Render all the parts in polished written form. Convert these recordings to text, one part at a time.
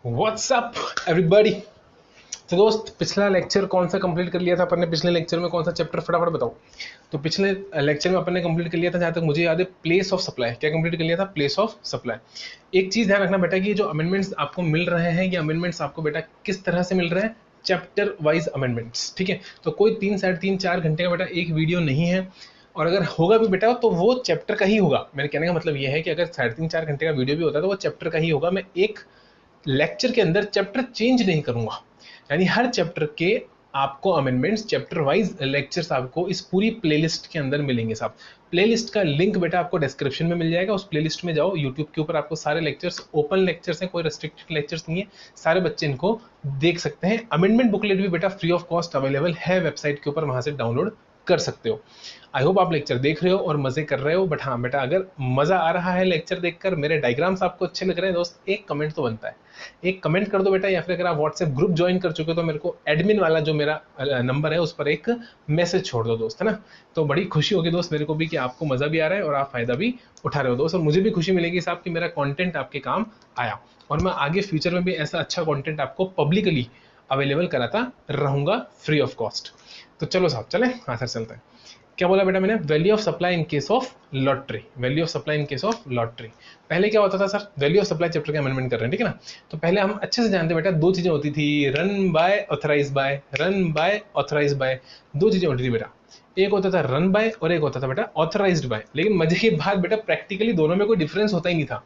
WhatsApp everybody. तो दोस्त, पिछला लेक्चर कौन सा कंप्लीट कर लिया था अपन ने? पिछले लेक्चर में कौन सा चैप्टर, फटाफट बताओ। तो पिछले लेक्चर में अपन ने कंप्लीट कर लिया था, जहां तक मुझे याद है, प्लेस ऑफ सप्लाई। क्या कंप्लीट कर लिया था? Place of supply. एक चीज ध्यान रखना बेटा कि जो अमेंडमेंट्स आपको मिल रहे हैं, ये अमेंडमेंट्स आपको बेटा किस तरह से मिल रहे हैं? Chapter wise amendments. ठीक है, तो कोई 3, साढ़े 3, 4 घंटे का बेटा एक वीडियो नहीं है, और अगर होगा भी बेटा तो वो चैप्टर का ही होगा। मेरे कहने का मतलब ये है कि अगर 3.5 4 घंटे का वीडियो भी होता है तो वो चैप्टर का ही होगा। मैं एक लेक्चर के अंदर चैप्टर चेंज नहीं करूंगा, यानी हर चैप्टर के आपको अमेंडमेंट्स, चैप्टर वाइज लेक्चर्स आपको इस पूरी प्लेलिस्ट के अंदर मिलेंगे साहब। प्लेलिस्ट का लिंक बेटा आपको डिस्क्रिप्शन में मिल जाएगा, उस प्लेलिस्ट में जाओ। यूट्यूब के ऊपर आपको सारे लेक्चर्स, ओपन लेक्चर्स हैं, कोई रेस्ट्रिक्टेड लेक्चर्स नहीं है, सारे बच्चे इनको देख सकते हैं। अमेंडमेंट बुकलेट भी बेटा फ्री ऑफ कॉस्ट अवेलेबल है वेबसाइट के ऊपर, वहां से डाउनलोड कर सकते हो। आई होप आप लेक्चर देख रहे हो और मजे कर रहे हो। बट हाँ बेटा, अगर मजा आ रहा है लेक्चर देखकर, मेरे डायग्राम्स आपको अच्छे लग रहे हैं दोस्त, एक कमेंट तो बनता है, एक कमेंट कर दो बेटा। या फिर अगर आप व्हाट्सएप ग्रुप ज्वाइन कर चुके हो तो मेरे को एडमिन वाला जो मेरा नंबर है उस पर एक मैसेज छोड़ दो दोस्त, है ना। तो बड़ी खुशी होगी दोस्त मेरे को भी कि आपको मजा भी आ रहा है और आप फायदा भी उठा रहे हो दोस्त, और मुझे भी खुशी मिलेगी साहब कि मेरा कंटेंट आपके काम आया, और मैं आगे फ्यूचर में भी ऐसा अच्छा कंटेंट आपको पब्लिकली अवेलेबल कराता रहूंगा फ्री ऑफ कॉस्ट। तो चलो साहब, चले हाँ सर, चलते हैं। क्या बोला बेटा मैंने? Value of supply in case of lottery. Value of supply in case of lottery. पहले क्या होता था sir? Value of supply chapter के अमेंडमेंट कर रहे हैं, ठीक है ना। तो पहले हम अच्छे से जानते हैं बेटा, दो चीजें होती थी, run by authorise by, run by authorise by. दो चीजें होती थी बेटा, एक होता था रन बाय और एक होता था बेटा ऑथराइज्ड बाय। लेकिन मजे की बात बेटा, प्रैक्टिकली दोनों में कोई डिफरेंस होता ही नहीं था।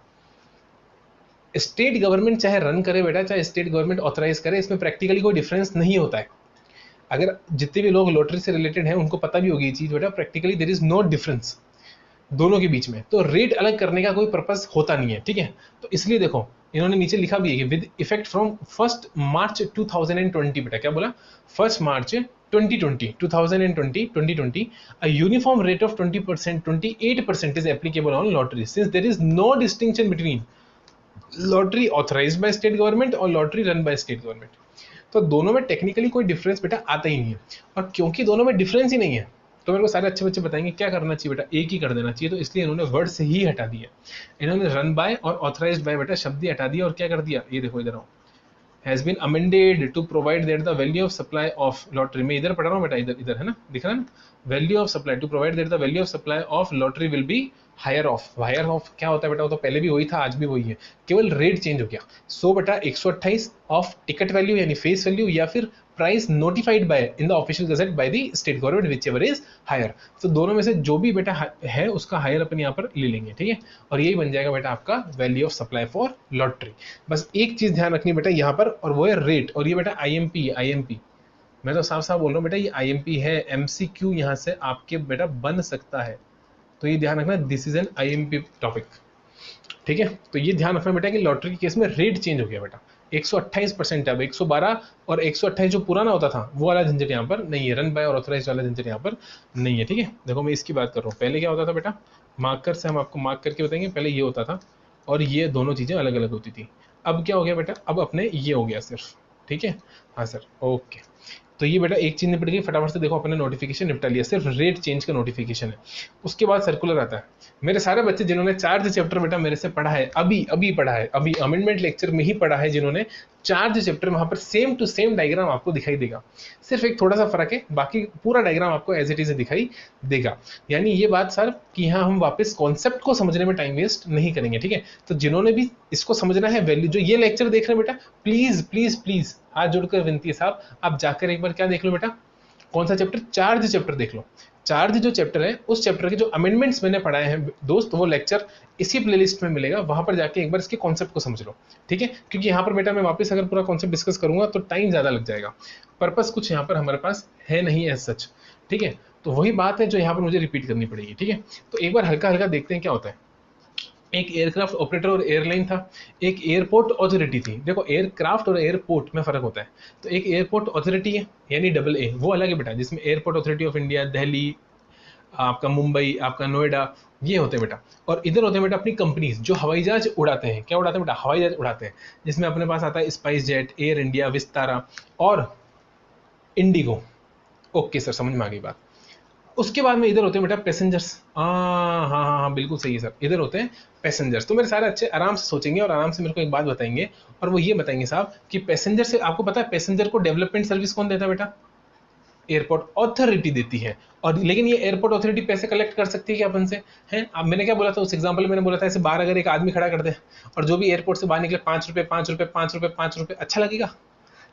स्टेट गवर्नमेंट चाहे रन करे बेटा, चाहे स्टेट गवर्नमेंट ऑथराइज करे, इसमें प्रैक्टिकली कोई डिफरेंस नहीं होता है। अगर जितने भी लोग लॉटरी से रिलेटेड हैं उनको पता भी होगी ये चीज बेटा, practically there is no difference दोनों के बीच में। तो रेट अलग करने का कोई पर्पस होता नहीं है, ठीक है। तो इसलिए देखो, इन्होंने नीचे लिखा भी है कि विद इफेक्ट फ्रॉम 1 मार्च 2020। बेटा क्या बोला? 1 मार्च 2020, 2020 a uniform rate of 20%, 28% is applicable on lottery, since there is no distinction between lottery authorized by state government और lottery run by state government। तो दोनों में टेक्निकली कोई डिफरेंस बेटा आता ही नहीं है। और क्योंकि दोनों में डिफरेंस ही नहीं है, तो मेरे को सारे अच्छे बच्चे बताएंगे क्या करना चाहिए बेटा, एक ही कर देना चाहिए। तो इसलिए इन्होंने वर्ड से ही हटा दिया, इन्होंने रन बाय और ऑथराइज्ड बाय बेटा शब्द ही हटा दिया, और क्या कर दिया, ये देखो इधर आओ, has been amended to provide that the value of supply of lottery, मैं इधर पढ़ रहा हूँ बेटा, इधर इधर है ना, दिख रहा है ना, value of supply to provide that the value of supply of lottery will be higher of. Higher of क्या होता है बेटा? वो तो पहले भी वही था, आज भी वही है, केवल रेट चेंज हो गया। सो बेटा 128 ऑफ टिकट वैल्यू यानी फेस वैल्यू, या फिर price notified by in the official gazette by the state government whichever is higher. तो दोनों में से जो भी बेटा है उसका हायर अपन यहाँ पर ले लेंगे, ठीक है। और यही बन जाएगा बेटा आपका value of supply for lottery. बस एक चीज ध्यान रखनी बेटा यहाँ पर, और वो है रेट। और ये बेटा आईएमपी, आईएमपी मैं तो साफ साफ बोल रहा हूँ बेटा, ये आईएमपी है, एमसीक्यू यहाँ से आपके बेटा बन सकता है। तो ये ध्यान रखना, this is an IMP topic, ठीक है। तो ये ध्यान रखना बेटा कि लॉटरी के केस में रेट चेंज हो गया बेटा, 128% अब 112, और 128 जो पुराना होता था वो वाला झंझट यहाँ पर नहीं है, रन बाय और ऑथराइज वाला झंझट यहाँ पर नहीं है, ठीक है। देखो मैं इसकी बात कर रहा हूँ, पहले क्या होता था बेटा, मार्कर से हम आपको मार्क करके बताएंगे, पहले ये होता था और ये दोनों चीजें अलग अलग होती थी। अब क्या हो गया बेटा, अब अपने ये हो गया सिर्फ, ठीक है। हाँ सर, ओके। तो ये बेटा एक चीज निपट गई, फटाफट से देखो अपने नोटिफिकेशन निपटा लिया, सिर्फ रेट चेंज का नोटिफिकेशन है। उसके बाद सर्कुलर आता है। मेरे सारे बच्चे जिन्होंने चार्ज चैप्टर बेटा मेरे से पढ़ा है, अभी अभी पढ़ा है, अभी अमेंडमेंट लेक्चर में ही पढ़ा है, जिन्होंने चार्ज चैप्टर, वहां पर सेम टू सेम डायग्राम आपको दिखाई देगा, सिर्फ एक थोड़ा सा फर्क है, बाकी पूरा डायग्राम आपको एज इट इज दिखाई देगा। यानी ये बात सर कि यहाँ हम वापस कॉन्सेप्ट को समझने में टाइम वेस्ट नहीं करेंगे, ठीक है। तो जिन्होंने भी इसको समझना है, वैल्यू जो ये लेक्चर देख रहे हैं बेटा, प्लीज प्लीज प्लीज हाथ जोड़कर विनती है साहब, आप जाकर एक बार क्या देख लो बेटा, कौन सा चैप्टर? चार्ज चैप्टर देख लो। चार्ज जो चैप्टर है, उस चैप्टर के जो अमेंडमेंट्स मैंने पढ़ाए हैं दोस्त, वो लेक्चर इसी प्लेलिस्ट में मिलेगा, वहां पर जाके एक बार इसके कॉन्सेप्ट को समझ लो, ठीक है। क्योंकि यहाँ पर बेटा मैं वापस अगर पूरा कॉन्सेप्ट डिस्कस करूंगा तो टाइम ज्यादा लग जाएगा, पर्पस कुछ यहाँ पर हमारे पास है नहीं एज सच, ठीक है। तो वही बात है जो यहाँ पर मुझे रिपीट करनी पड़ेगी, ठीक है। तो एक बार हल्का हल्का देखते हैं क्या होता है। एक एयरक्राफ्ट ऑपरेटर और एयरलाइन था, एक एयरपोर्ट अथॉरिटी थी। देखो एयरक्राफ्ट और एयरपोर्ट में फर्क होता है। तो एक एयरपोर्ट अथॉरिटी है यानी डबल ए, वो अलग है बेटा, जिसमें airport authority of India, Delhi, आपका मुंबई, आपका नोएडा, ये होते हैं बेटा। और इधर होते हैं बेटा अपनी कंपनीज जो हवाई जहाज उड़ाते हैं। क्या उड़ाते हैं बेटा? हवाई जहाज उड़ाते हैं, जिसमें अपने पास आता है spice jet, air India, Vistara और इंडिगो। ओके सर, समझ में आ गई बात। उसके बाद में इधर होते हैं बेटा पैसेंजर्स। हाँ हाँ हाँ हाँ, बिल्कुल सही है सर, इधर होते हैं पैसेंजर्स। तो मेरे सारे अच्छे आराम से सोचेंगे और आराम से मेरे को एक बात बताएंगे, और वो ये बताएंगे साहब कि पैसेंजर से, आपको पता है पैसेंजर को डेवलपमेंट सर्विस कौन देता है बेटा? एयरपोर्ट अथॉरिटी देती है। और लेकिन ये एयरपोर्ट अथॉरिटी पैसे कलेक्ट कर सकती है क्या अपन से? हैं? अब मैंने क्या बोला था उस एग्जांपल में, मैंने बोला था ऐसे बाहर अगर एक आदमी खड़ा कर दे और जो भी एयरपोर्ट से बाहर निकले 5 रुपए 5 रुपए 5 रुपए 5 रुपए, अच्छा लगेगा?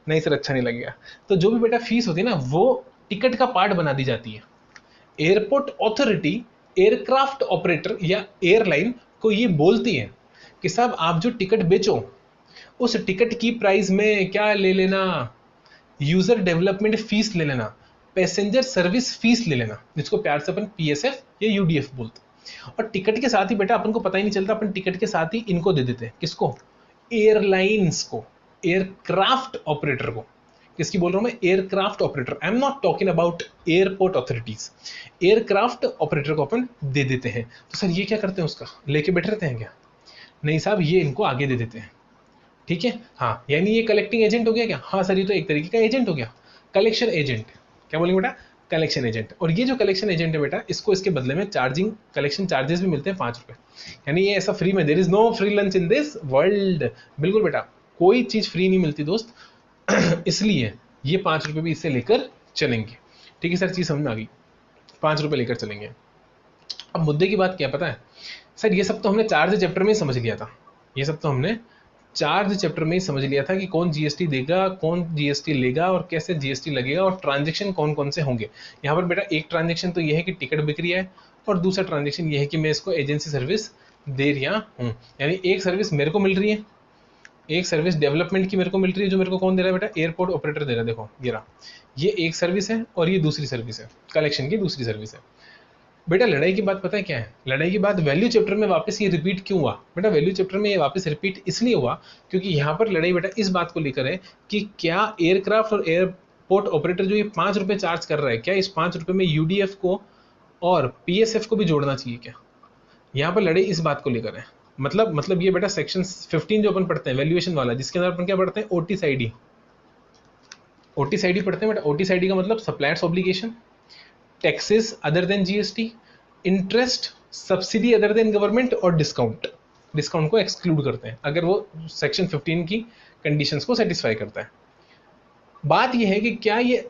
नहीं सर, अच्छा नहीं लगेगा। तो जो भी बेटा फीस होती है ना, वो टिकट का पार्ट बना दी जाती है। एयरपोर्ट अथॉरिटी एयरक्राफ्ट ऑपरेटर या एयरलाइन को ये बोलती है कि साहब आप जो टिकट बेचो उस टिकट की प्राइस में क्या ले लेना, यूजर डेवलपमेंट फीस ले लेना, पैसेंजर सर्विस फीस ले लेना, जिसको प्यार से अपन पीएसएफ या यूडीएफ बोलते हैं। और टिकट के साथ ही बेटा अपन को पता ही नहीं चलता, अपन टिकट के साथ ही इनको दे देते हैं। किसको? एयरलाइंस को, एयरक्राफ्ट ऑपरेटर को। किसकी बोल रहा हूं मैं? Aircraft operator. I am not talking about airport authorities. Aircraft operator को अपन दे देते हैं। तो सर ये क्या करते हैं, उसका लेके बैठे रहते हैं क्या? नहीं साहब, ये इनको आगे दे देते हैं। ठीक है, हाँ, यानी ये कलेक्टिंग एजेंट हो गया क्या? हाँ सर, ये तो एक तरीके का एजेंट हो गया, कलेक्शन एजेंट। क्या बोलेंगे बेटा? Collection agent. और ये जो कलेक्शन एजेंट है बेटा, इसको इसके बदले में चार्जिंग, कलेक्शन चार्जेस भी मिलते हैं 5 रुपए। यानी ये ऐसा फ्री में, there is no free lunch in this world. बिल्कुल बेटा, कोई चीज फ्री नहीं मिलती दोस्त। इसलिए ये 5 रुपए भी इससे लेकर चलेंगे। ठीक है सर, चीज समझ में आ गई, 5 रुपए लेकर चलेंगे। अब मुद्दे की बात क्या पता है सर, ये सब तो हमने चार्ज चैप्टर में ही समझ लिया था। ये सब तो हमने चार्ज चैप्टर में ही समझ लिया था कि कौन जीएसटी देगा, कौन जीएसटी लेगा और कैसे जीएसटी लगेगा और ट्रांजैक्शन कौन कौन से होंगे। यहाँ पर बेटा एक ट्रांजैक्शन तो ये है कि टिकट बिक रही है, और दूसरा ट्रांजैक्शन ये है कि मैं इसको एजेंसी सर्विस दे रहा हूँ। यानी एक सर्विस मेरे को मिल रही है, एक सर्विस डेवलपमेंट की मेरे को मिल रही है, जो मेरे को कौन दे रहा है बेटा? एयरपोर्ट ऑपरेटर दे रहा है। देखो ये रहा, ये एक सर्विस है और ये दूसरी सर्विस है, कलेक्शन की दूसरी सर्विस है। बेटा लड़ाई की बात पता है क्या है? लड़ाई की बात वैल्यू चैप्टर में वापस ये रिपीट क्यों हुआ बेटा? वैल्यू चैप्टर में ये वापस रिपीट इसलिए हुआ क्योंकि यहाँ पर लड़ाई बेटा इस बात को लेकर है कि क्या एयरक्राफ्ट और एयरपोर्ट ऑपरेटर जो ये 5 रुपए चार्ज कर रहा है, क्या इस 5 रुपए में यूडीएफ को और पीएसएफ को भी जोड़ना चाहिए क्या? यहाँ पर लड़ाई इस बात को लेकर है। मतलब ये बेटा सेक्शन 15 जो अपन पढ़ते हैं वैल्यूएशन वाला, जिसके अंदर अपन क्या पढ़ते हैं? ओटीसाइडी। ओटीसाइडी पढ़ते हैं बेटा। ओटीसाइडी का मतलब suppliers obligation, taxes other than GST, interest, subsidy other than government, और डिस्काउंट। डिस्काउंट को एक्सक्लूड करते हैं अगर वो सेक्शन 15 की कंडीशंस को सेटिस्फाई करता है। बात ये है कि क्या ये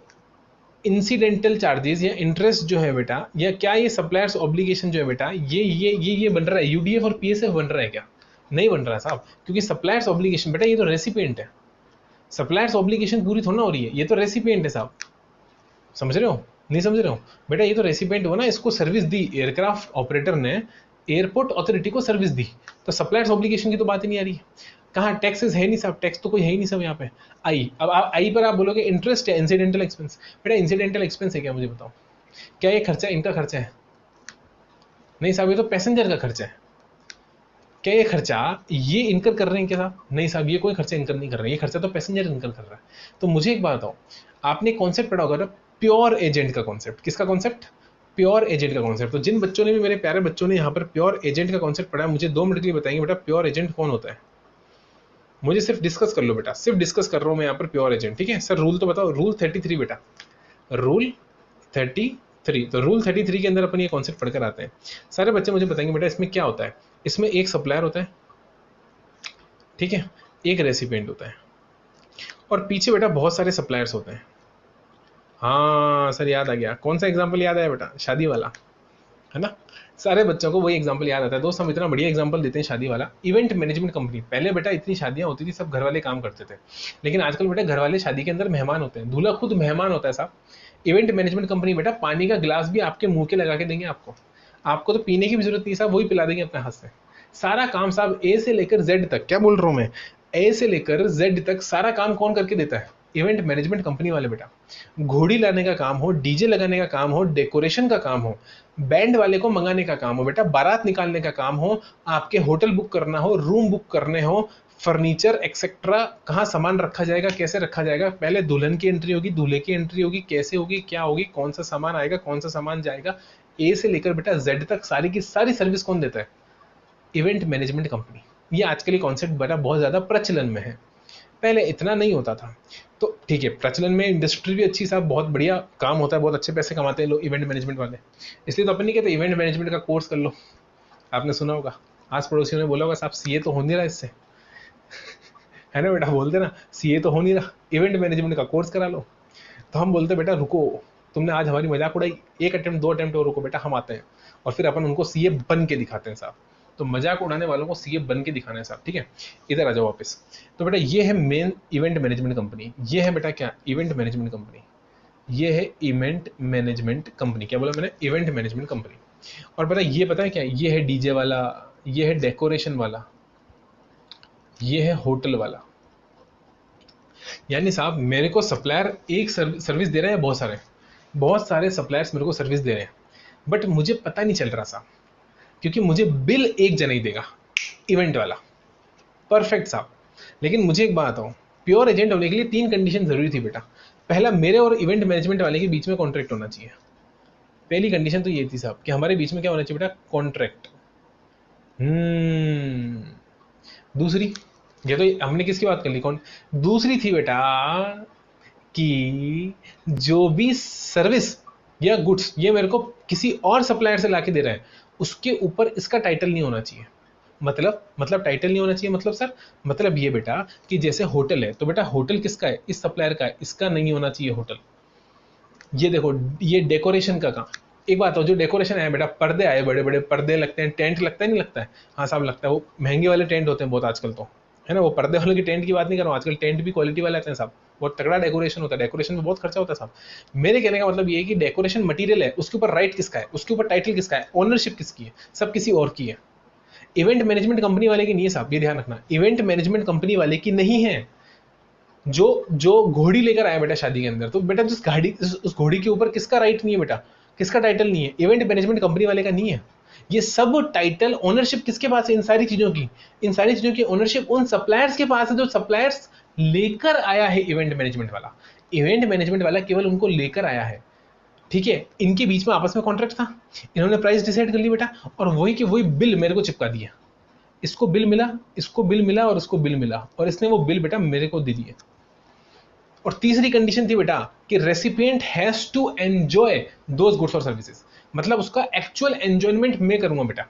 इंसिडेंटल चार्जेस या इंटरेस्ट जो है बेटा, या क्या ये सप्लायर्स ऑब्लिगेशन जो है बेटा, ये बन रहा है यूडीएफ और पीएसएफ बन रहा है क्या? नहीं बन रहा है साहब, क्योंकि सप्लायर्स ऑब्लिगेशन बेटा ये तो रेसिपिएंट है। सप्लायर्स ऑब्लिगेशन पूरी थोड़ा ना हो रही है, ये तो रेसिपिएंट है साहब। समझ रहे हो? नहीं समझ रहे हो बेटा? ये तो रेसिपिएंट हो ना, इसको सर्विस दी एयरक्राफ्ट ऑपरेटर ने, एयरपोर्ट अथॉरिटी को सर्विस दी, तो सप्लायर्स ऑब्लिगेशन की तो बात ही नहीं आ रही। कहाँ टैक्सेस है नहीं साहब, टैक्स तो कोई है ही नहीं सब यहाँ पे। आई, अब आप आई पर आप बोलोगे इंटरेस्ट है, इंसिडेंटल एक्सपेंस। बेटा इंसिडेंटल एक्सपेंस है क्या? मुझे बताओ, क्या ये खर्चा इनका खर्चा है? नहीं साहब, ये तो पैसेंजर का खर्चा है। क्या ये खर्चा ये इनकर कर रहे हैं क्या साहब? नहीं साहब, ये कोई खर्चा इनकर नहीं कर रहे हैं, ये खर्चा तो पैसेंजर इनकर कर रहा है। तो मुझे एक बात बताओ, आपने कॉन्सेप्ट पढ़ा होगा ना, प्योर एजेंट का कॉन्सेप्ट। किसका कॉन्सेप्ट? प्योर एजेंट का कॉन्सेप्ट। तो जिन बच्चों ने भी, मेरे प्यारे बच्चों ने यहाँ पर प्योर एजेंट का कॉन्सेप्ट पढ़ा है, मुझे 2 मिनट के लिए बताएंगे बेटा प्योर एजेंट कौन होता है? मुझे सिर्फ डिस्कस कर लो बेटा, सिर्फ डिस्कस कर रहा हूँ मैं यहाँ पर प्योर एजेंट। ठीक है सर, रूल तो बताओ। रूल 33 बेटा, रूल 33। तो रूल 33 के अंदर अपन ये कॉन्सेप्ट पढ़कर आते हैं। सारे बच्चे मुझे बताएंगे बेटा इसमें क्या होता है। इसमें एक सप्लायर होता है, ठीक है, एक रेसिपिएंट होता है, और पीछे बेटा बहुत सारे सप्लायर्स होते हैं। हाँ सर, याद आ गया। कौन सा एग्जाम्पल याद आया बेटा? शादी वाला, है ना? सारे बच्चों को वही एग्जांपल याद आता है। दोस्त हम इतना बढ़िया एग्जांपल देते हैं शादी वाला। Event management company. पहले बेटा इतनी शादियां होती थी, सब घर वाले काम करते थे, लेकिन आजकल बेटा घर वाले शादी के अंदर मेहमान होते हैं, दूल्हा खुद मेहमान होता है साहब। इवेंट मैनेजमेंट कंपनी बेटा पानी का गिलास भी आपके मुंह के लगा के देंगे आपको। आपको तो पीने की भी जरूरत नहीं साहब, वही पिला देंगे अपने हाथ से। सारा काम साहब ए से लेकर जेड तक, क्या बोल रहा हूँ मैं, ए से लेकर जेड तक सारा काम कौन करके देता है? इवेंट मैनेजमेंट कंपनी वाले बेटा। घोड़ी लाने का काम हो, डीजे लगाने का काम हो, डेकोरेशन का काम हो, बैंड वाले को मंगाने का काम हो बेटा, बारात निकालने का काम हो, आपके होटल बुक करना हो, रूम बुक करने हो, फर्नीचर एक्सेट्रा, कहाँ सामान रखा जाएगा, कैसे रखा जाएगा, पहले दुल्हन की एंट्री होगी, दूल्हे की एंट्री होगी, कैसे होगी, क्या होगी, कौन सा सामान आएगा, कौन सा सामान जाएगा, ए से लेकर बेटा जेड तक सारी की सारी सर्विस कौन देता है? Event management company. ये आजकल ये कॉन्सेप्ट बड़ा बहुत ज्यादा प्रचलन में है। पहले इतना नहीं होता था। तो ठीक है, प्रचलन में इंडस्ट्री भी अच्छी साहब, बहुत बढ़िया काम होता है, बहुत अच्छे पैसे कमाते हैं लोग इवेंट मैनेजमेंट वाले। इसलिए तो अपन नहीं कहते इवेंट मैनेजमेंट का कोर्स कर लो। आपने सुना होगा, आस पड़ोसियों ने बोला होगा साहब सीए तो हो नहीं रहा इससे, है ना बेटा, बोलते ना सीए तो हो नहीं रहा, इवेंट मैनेजमेंट का कोर्स करा लो। तो हम बोलते बेटा रुको, तुमने आज हमारी मजाक उड़ाई, एक अटेम्प्ट दो अटेम्प्ट और रुको बेटा, हम आते हैं। और फिर अपन उनको सीए बन के दिखाते हैं साहब। तो मजाक उड़ाने वालों को सीए बन के दिखाना है साहब, ठीक है। इधर आ जाओ वापस। तो बेटा ये है मेन इवेंट मैनेजमेंट कंपनी, ये है बेटा क्या, इवेंट मैनेजमेंट कंपनी, ये है इवेंट मैनेजमेंट कंपनी। क्या बोला मैंने, इवेंट मैनेजमेंट कंपनी। और पता ये पता है क्या, ये है डीजे वाला, ये है डेकोरेशन वाला, ये है होटल वाला। यानी साहब मेरे को सप्लायर एक सर्विस दे रहे हैं, बहुत सारे सप्लायर्स मेरे को सर्विस दे रहे हैं, बट मुझे पता नहीं चल रहा साहब, क्योंकि मुझे बिल एक जना ही देगा, इवेंट वाला, परफेक्ट साहब। लेकिन मुझे एक बात बताओ, प्योर एजेंट होने के लिए 3 कंडीशन जरूरी थी बेटा। पहला, मेरे और इवेंट मैनेजमेंट वाले के बीच में कॉन्ट्रैक्ट होना चाहिए। पहली कंडीशन तो ये थी साहब कि हमारे बीच में क्या होना चाहिए बेटा, कॉन्ट्रैक्ट। दूसरी, ये तो हमने किसकी बात कर ली, कौन, दूसरी थी बेटा कि जो भी सर्विस या गुड्स ये मेरे को किसी और सप्लायर से लाके दे रहा है, उसके ऊपर इसका टाइटल नहीं होना चाहिए। मतलब टाइटल नहीं होना चाहिए, मतलब सर, मतलब ये बेटा कि जैसे होटल है, तो बेटा होटल किसका है, इस सप्लायर का है, इसका नहीं होना चाहिए होटल। ये देखो, ये डेकोरेशन का काम। एक बात हो, जो डेकोरेशन है बेटा, पर्दे आए, बड़े बड़े पर्दे लगते हैं, टेंट लगता है नहीं लगता है, हाँ साहब लगता है, वो महंगे वाले टेंट होते हैं बहुत आजकल तो, है ना, वो पर्दे वाले की टेंट की बात नहीं कर रहा हूँ, आजकल टेंट भी क्वालिटी वाले आते हैं साहब, बहुत तगड़ा डेकोरेशन होता है, डेकोरेशन में बहुत खर्चा होता है साहब। मेरे कहने का मतलब ये है कि डेकोरेशन मटीरियल है, उसके ऊपर राइट किसका है, उसके ऊपर टाइटल किसका है, ओनरशिप किसकी है, सब किसी और की है। इवेंट मैनेजमेंट कंपनी वाले की नहीं है साहब, ये ध्यान रखना, इवेंट मैनेजमेंट कंपनी वाले की नहीं है। जो घोड़ी लेकर आया बेटा शादी के अंदर, तो बेटा जिस गाड़ी, उस घोड़ी के ऊपर किसका राइट नहीं है बेटा, किसका टाइटल नहीं है, इवेंट मैनेजमेंट कंपनी वाले का नहीं है। ये सब टाइटल, ओनरशिप किसके पास है, इन सारी चीजों की, इन सारी चीजों की ओनरशिप उन सप्लायर्स के पास है, जो सप्लायर्स लेकर आया है इवेंट मैनेजमेंट वाला। इवेंट मैनेजमेंट वाला केवल उनको लेकर आया है, ठीक है। इनके बीच में आपस में कॉन्ट्रैक्ट था, इन्होंने प्राइस डिसाइड कर ली बेटा, और वही कि वही बिल मेरे को चिपका दिया। इसको बिल मिला, इसको बिल मिला, और इसको बिल मिला, और इसने वो बिल बेटा मेरे को दे दिया। और तीसरी कंडीशन थी बेटा कि recipient has to enjoy those goods और सर्विसेज, मतलब उसका एक्चुअल एंजॉयमेंट मैं करूंगा बेटा।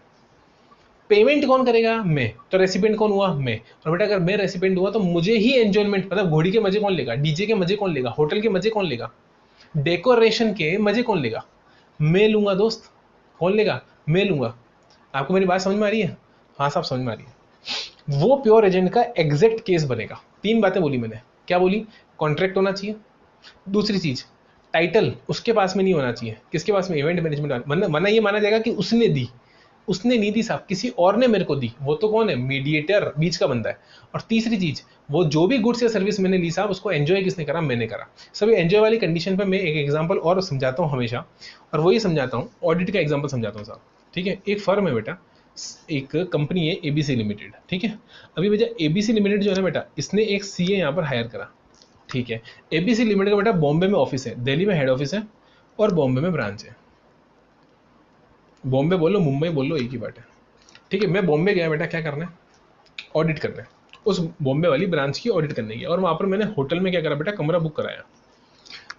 पेमेंट कौन करेगा, मैं, तो रेसिपिएंट कौन हुआ, मैं। और बेटा अगर मैं रेसिपिएंट हुआ तो मुझे ही एंजॉयमेंट, मतलब घोड़ी के मजे कौन लेगा, डीजे के मजे कौन लेगा, होटल के मजे कौन लेगा, डेकोरेशन के मजे कौन लेगा, मैं लूंगा दोस्त। कौन लेगा, मैं लूंगा। आपको मेरी बात समझ में आ रही है, हाँ साहब समझ में आ रही है। वो प्योर एजेंट का एग्जैक्ट केस बनेगा। 3 बातें बोली मैंने, क्या बोली, कॉन्ट्रैक्ट होना चाहिए, दूसरी चीज टाइटल उसके पास में नहीं होना चाहिए, किसके पास में, इवेंट मैनेजमेंट, वरना ये माना जाएगा कि उसने दी, उसने नहीं दी साहब, किसी और ने मेरे को दी, वो तो कौन है, मीडिएटर, बीच का बंदा है। और तीसरी चीज, वो जो भी गुड्स या सर्विस मैंने ली साहब, उसको एंजॉय किसने करा, मैंने करा। सभी एंजॉय वाली कंडीशन पे मैं एक एग्जांपल और समझाता हूँ हमेशा, और वही समझाता हूँ, ऑडिट का एग्जांपल समझाता हूँ साहब, ठीक है। एक फर्म है बेटा, एक कंपनी है एबीसी लिमिटेड, ठीक है। अभी बेटा एबीसी लिमिटेड जो है ना बेटा, इसने एक सीए यहाँ पर हायर करा, ठीक है। एबीसी लिमिटेड का बेटा बॉम्बे में ऑफिस है, दिल्ली में हेड ऑफिस है, और बॉम्बे में ब्रांच है। बॉम्बे बोलो मुंबई बोलो एक ही बात है, ठीक है। मैं बॉम्बे गया बेटा, क्या करना है, ऑडिट करना है, उस बॉम्बे वाली ब्रांच की ऑडिट करने की। और वहां पर मैंने होटल में क्या करा बेटा, कमरा बुक कराया।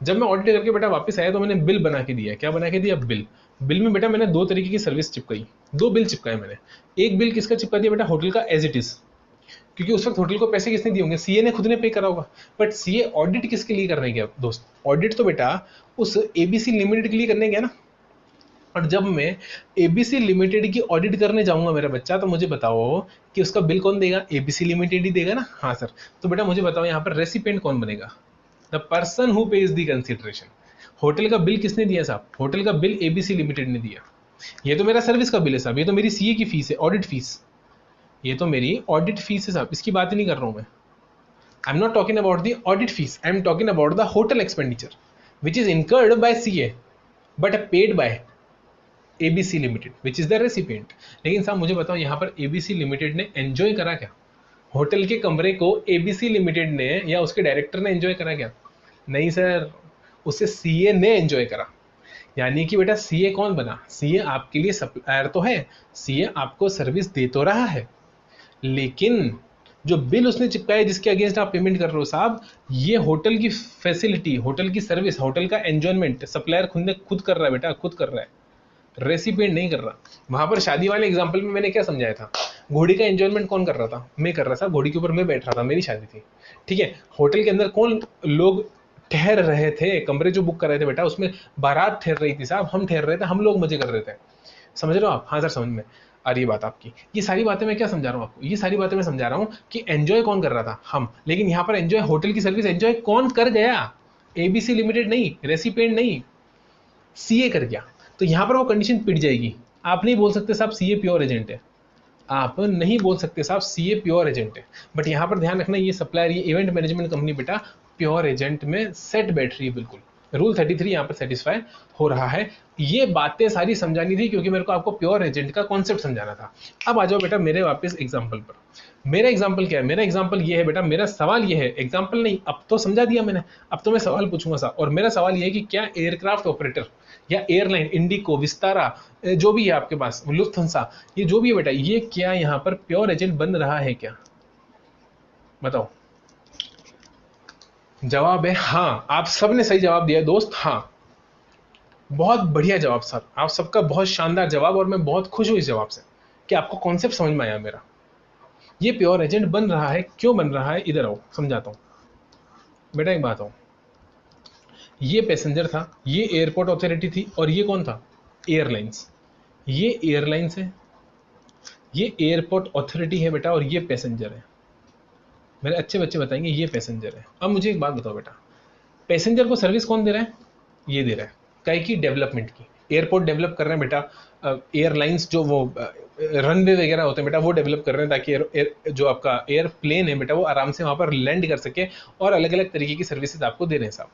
जब मैं ऑडिट करके बेटा वापस आया तो मैंने बिल बना के दिया। क्या बना के दिया, बिल। बिल में बेटा मैंने 2 तरीके की सर्विस चिपकाई, 2 बिल चिपकाए मैंने। एक बिल किसका चिपका दिया बेटा, होटल का एज इट इज, क्योंकि उस वक्त होटल को पैसे किसने दिए होंगे, सीए ने खुद ने पे करा होगा। बट सीए ऑडिट किसके लिए करने गया दोस्त, ऑडिट तो बेटा उस एबीसी लिमिटेड के लिए करने गया ना। और जब मैं एबीसी लिमिटेड की ऑडिट करने जाऊंगा मेरा बच्चा, तो मुझे बताओ कि उसका बिल कौन देगा, एबीसी लिमिटेड ही देगा ना, हाँ सर। तो बेटा मुझे बताओ यहाँ पर रेसिपेंट कौन बनेगा, the person who page the consideration. Hotel का बिल किसने दिया साहब, होटल का बिल एबीसी लिमिटेड ने दिया। ये तो मेरा सर्विस का बिल है साहब, ये तो मेरी सीए की फीस है, ऑडिट फीस, ये तो मेरी ऑडिट फीस है साहब, इसकी बात ही नहीं कर रहा हूं मैं। I am not talking about the audit fees, I am talking about the hotel expenditure which is incurred by CA but paid by ABC limited which is the recipient. लेकिन साहब मुझे बताओ यहाँ पर एबीसी लिमिटेड ने enjoy करा क्या, hotel के कमरे को एबीसी लिमिटेड ने या उसके डायरेक्टर ने एंजॉय करा क्या, नहीं सर, उसे सीए ने एंजॉय करा। यानी कि बेटा सीए कौन बना, सीए आपके लिए सप्लायर तो है, सीए आपको सर्विस दे तो रहा है, लेकिन जो बिल उसने चिपकाया जिसके अगेंस्ट आप पेमेंट कर रहे हो साहब, ये होटल की फैसिलिटी, होटल की सर्विस, होटल का एंजॉयमेंट सप्लायर खुद कर रहा है बेटा, खुद कर रहा है, रेसिपिएंट नहीं कर रहा। वहां पर शादी वाले एग्जाम्पल में मैंने क्या समझाया था, घोड़ी का एंजॉयमेंट कौन कर रहा था, मैं कर रहा था, घोड़ी के ऊपर मैं बैठ रहा था, मेरी शादी थी, ठीक है। होटल के अंदर कौन लोग ठहर रहे थे, कमरे जो बुक कर रहे थे बेटा, उसमें बारात ठहर रही थी साहब, हम ठहर रहे थे, हम लोग मजे कर रहे थे। समझ रहे हो आप? हाँ सर समझ में आ रही है बात आपकी। ये सारी बातें मैं क्या समझा रहा हूँ आपको, ये सारी बातें मैं समझा रहा हूँ कि एंजॉय कौन कर रहा था, हम। लेकिन यहाँ पर एंजॉय, होटल की सर्विस एंजॉय कौन कर गया, एबीसी लिमिटेड नहीं, रेसिपिएंट नहीं, सीए कर गया। तो यहां पर वो कंडीशन पिट जाएगी। आप नहीं बोल सकते साहब सीए प्योर एजेंट है, आप नहीं बोल सकते साहब सीए प्योर एजेंट है। बट यहां पर ध्यान रखना, ये सप्लायर, ये इवेंट मैनेजमेंट कंपनी बेटा प्योर एजेंट में सेट बैठ रही है, बिल्कुल रूल 33 यहां पर सेटिस्फाई हो रहा है। ये बातें सारी समझानी थी क्योंकि मेरे को आपको प्योर एजेंट का कॉन्सेप्ट समझाना था। अब आ जाओ बेटा मेरे वापस एग्जाम्पल पर। मेरा एग्जाम्पल क्या है, मेरा एग्जाम्पल ये है बेटा, मेरा सवाल ये है, एग्जाम्पल नहीं, अब तो समझा दिया मैंने, अब तो मैं सवाल पूछूंगा साहब। और मेरा सवाल ये है कि क्या एयरक्राफ्ट ऑपरेटर या एयरलाइन, इंडिको, विस्तारा, जो भी है आपके पास, लुफ्थांसा, ये जो भी है बेटा, ये क्या यहाँ पर प्योर एजेंट बन रहा है क्या? बताओ। जवाब है हाँ। आप सबने सही जवाब दिया दोस्त, हाँ। बहुत बढ़िया जवाब सर, आप सबका बहुत शानदार जवाब, और मैं बहुत खुश हूं इस जवाब से कि आपको कॉन्सेप्ट समझ में आया मेरा। ये प्योर एजेंट बन रहा है, क्यों बन रहा है, इधर आओ समझाता हूं बेटा। एक बात हो, ये पैसेंजर था, ये एयरपोर्ट अथॉरिटी थी, और ये कौन था, एयरलाइंस। ये एयरलाइंस है, ये एयरपोर्ट अथॉरिटी है बेटा, और ये पैसेंजर है। मेरे अच्छे बच्चे बताएंगे ये पैसेंजर है। अब मुझे एक बात बताओ बेटा, पैसेंजर को सर्विस कौन दे रहा है, ये दे रहा है, कई की डेवलपमेंट की, एयरपोर्ट डेवलप कर रहे हैं बेटा, एयरलाइंस जो वो रनवे वगैरह होते हैं बेटा, वो डेवलप कर रहे हैं ताकि जो आपका एयरप्लेन है बेटा वो आराम से वहाँ पर लैंड कर सके, और अलग अलग तरीके की सर्विसेज आपको दे रहे हैं साहब।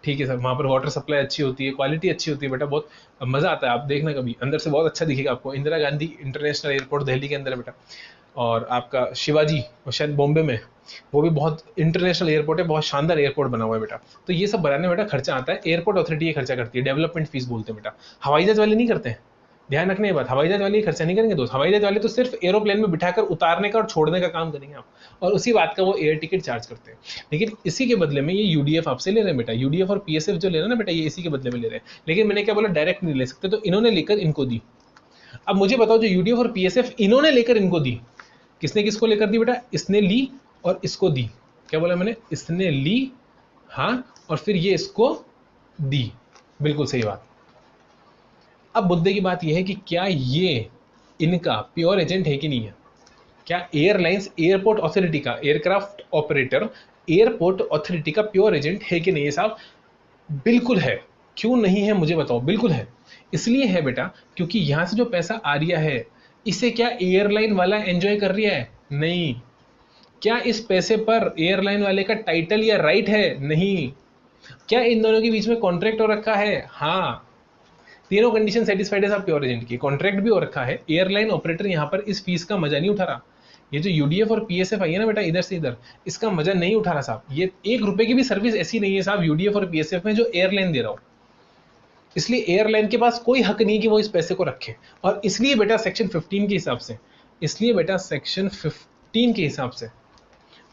ठीक है सर, वहाँ पर वाटर सप्लाई अच्छी होती है, क्वालिटी अच्छी होती है बेटा, बहुत मज़ा आता है। आप देखना कभी, अंदर से बहुत अच्छा दिखेगा आपको। इंदिरा गांधी इंटरनेशनल एयरपोर्ट दिल्ली के अंदर है बेटा, और आपका शिवाजी और शायद बॉम्बे में, वो भी बहुत इंटरनेशनल एयरपोर्ट है, बहुत शानदार एयरपोर्ट बना हुआ है बेटा। तो ये सब बनाने में बेटा खर्चा आता है, एयरपोर्ट अथॉरिटी ये खर्चा करती है, डेवलपमेंट फीस बोलते हैं बेटा। हवाई जहाज वाले नहीं करते हैं, ध्यान रखने की बात, हवाई जहाज वाले खर्चा नहीं करेंगे दोस्त। हवाई जहाज वाले तो सिर्फ एरोप्लेन में बिठाकर उतारने का और छोड़ने का काम करेंगे आप, और उसी बात का वो एयर टिकट चार्ज करते हैं। लेकिन इसी के बदले में ये यूडीएफ आपसे ले रहे हैं बेटा, यूडीएफ और पीएसएफ जो ले रहे हैं ना बेटा, ये इसी के बदले में ले रहे हैं। लेकिन मैंने क्या बोला, डायरेक्ट नहीं ले सकते, तो इन्होंने लेकर इनको दी। अब मुझे बताओ, जो यूडीएफ और पीएसएफ इन्होंने लेकर इनको दी, किसने किसको लेकर दी बेटा, इसने ली और इसको दी। क्या बोला मैंने, इसने ली, हाँ, और फिर ये इसको दी, बिल्कुल सही बात। अब मुद्दे की बात यह है कि क्या ये इनका प्योर एजेंट है कि नहीं है? क्या एयरलाइंस, एयरपोर्ट अथॉरिटी का, एयरक्राफ्ट ऑपरेटर एयरपोर्ट अथॉरिटी का प्योर एजेंट है कि नहीं है साहब? बिल्कुल है। क्यों नहीं है मुझे बताओ? बिल्कुल है। इसलिए है बेटा क्योंकि यहां से जो पैसा आ रहा है, इसे क्या एयरलाइन वाला एंजॉय कर रहा है? नहीं। क्या इस पैसे पर एयरलाइन वाले का टाइटल या राइट है? नहीं। क्या इन दोनों के बीच में कॉन्ट्रैक्ट हो रखा है? हाँ। तीनों कंडीशन सेटिस्फाइड है साहब प्योर एजेंट की, कॉन्ट्रैक्ट भी हो रखा है, एयरलाइन ऑपरेटर यहाँ पर इस फीस का मजा नहीं उठा रहा। ये जो यूडीएफ और पीएसएफ आई है ना बेटा, इधर से इधर, इसका मजा नहीं उठा रहा साहब। ये 1 रुपए की भी सर्विस ऐसी नहीं है साहब यूडीएफ और पीएसएफ में जो एयरलाइन दे रहा हो। इसलिए एयरलाइन के पास कोई हक नहीं कि वो इस पैसे को रखे। और इसलिए बेटा सेक्शन 15 के हिसाब से, इसलिए बेटा सेक्शन 15 के हिसाब से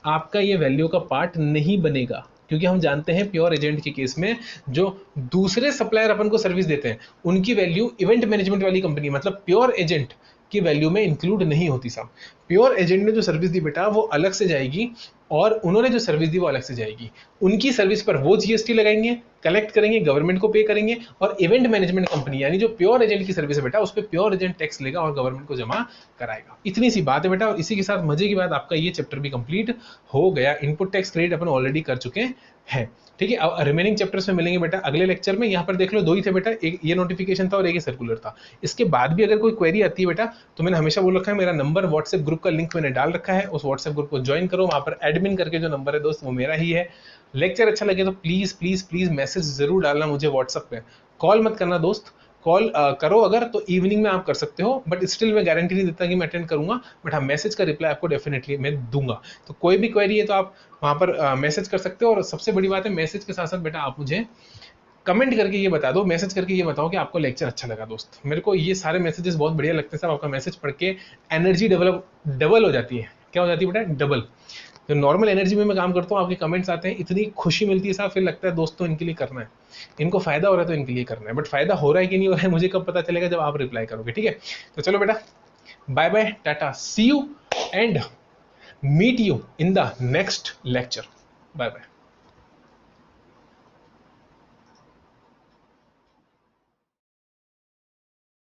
आपका ये वैल्यू का पार्ट नहीं बनेगा, क्योंकि हम जानते हैं प्योर एजेंट के केस में जो दूसरे सप्लायर अपन को सर्विस देते हैं उनकी वैल्यू इवेंट मैनेजमेंट वाली कंपनी, मतलब प्योर एजेंट की वैल्यू में इंक्लूड नहीं होती साहब। प्योर एजेंट ने जो सर्विस दी बेटा वो अलग से जाएगी, और उन्होंने जो सर्विस दी वो अलग से जाएगी। उनकी सर्विस पर वो जीएसटी लगाएंगे, कलेक्ट करेंगे, गवर्नमेंट को पे करेंगे, और इवेंट मैनेजमेंट कंपनी यानी जो प्योर एजेंट की सर्विस है बेटा उस पर प्योर एजेंट टैक्स लेगा और गवर्नमेंट को जमा कराएगा। इतनी सी बात है बेटा, और इसी के साथ मजे की बात, आपका ये चैप्टर भी कंप्लीट हो गया। इनपुट टैक्स क्रेडिट अपन ऑलरेडी कर चुके हैं, ठीक है। अब रिमेनिंग चैप्टर्स में मिलेंगे बेटा अगले लेक्चर में। यहाँ पर देख लो 2 ही थे बेटा, एक ये नोटिफिकेशन था और एक ये सर्कुलर था। इसके बाद भी अगर कोई क्वेरी आती है बेटा, तो मैंने हमेशा बोल रखा है, मेरा नंबर व्हाट्सएप ग्रुप का लिंक मैंने डाल रखा है, उस व्हाट्सएप ग्रुप को ज्वाइन करो। वहां पर एडमिन करके जो नंबर है दोस्त वो मेरा ही है। लेक्चर अच्छा लगे तो प्लीज प्लीज प्लीज मैसेज जरूर डालना मुझे व्हाट्सएप पे, कॉल मत करना दोस्त। कॉल करो अगर तो इवनिंग में आप कर सकते हो, बट स्टिल मैं गारंटी नहीं देता कि मैं अटेंड करूंगा, बट हाँ मैसेज का रिप्लाई आपको डेफिनेटली मैं दूंगा। तो कोई भी क्वेरी है तो आप वहां पर मैसेज कर सकते हो। और सबसे बड़ी बात है, मैसेज के साथ साथ बेटा आप मुझे कमेंट करके ये बता दो, मैसेज करके ये बताओ कि आपको लेक्चर अच्छा लगा दोस्त। मेरे को ये सारे मैसेजेस बहुत बढ़िया लगते हैं साहब, आपका मैसेज पढ़ के एनर्जी डबल हो जाती है, क्या हो जाती है बेटा, डबल। तो नॉर्मल एनर्जी में मैं काम करता हूँ, आपके कमेंट्स आते हैं, इतनी खुशी मिलती है साहब, फिर लगता है दोस्तों इनके लिए करना है, इनको फायदा हो रहा है तो इनके लिए करना है। बट फायदा हो रहा है कि नहीं हो रहा है मुझे कब पता चलेगा, जब आप रिप्लाई करोगे, ठीक है। तो चलो बेटा, bye bye, tata, see you and meet you in the next lecture. Bye bye.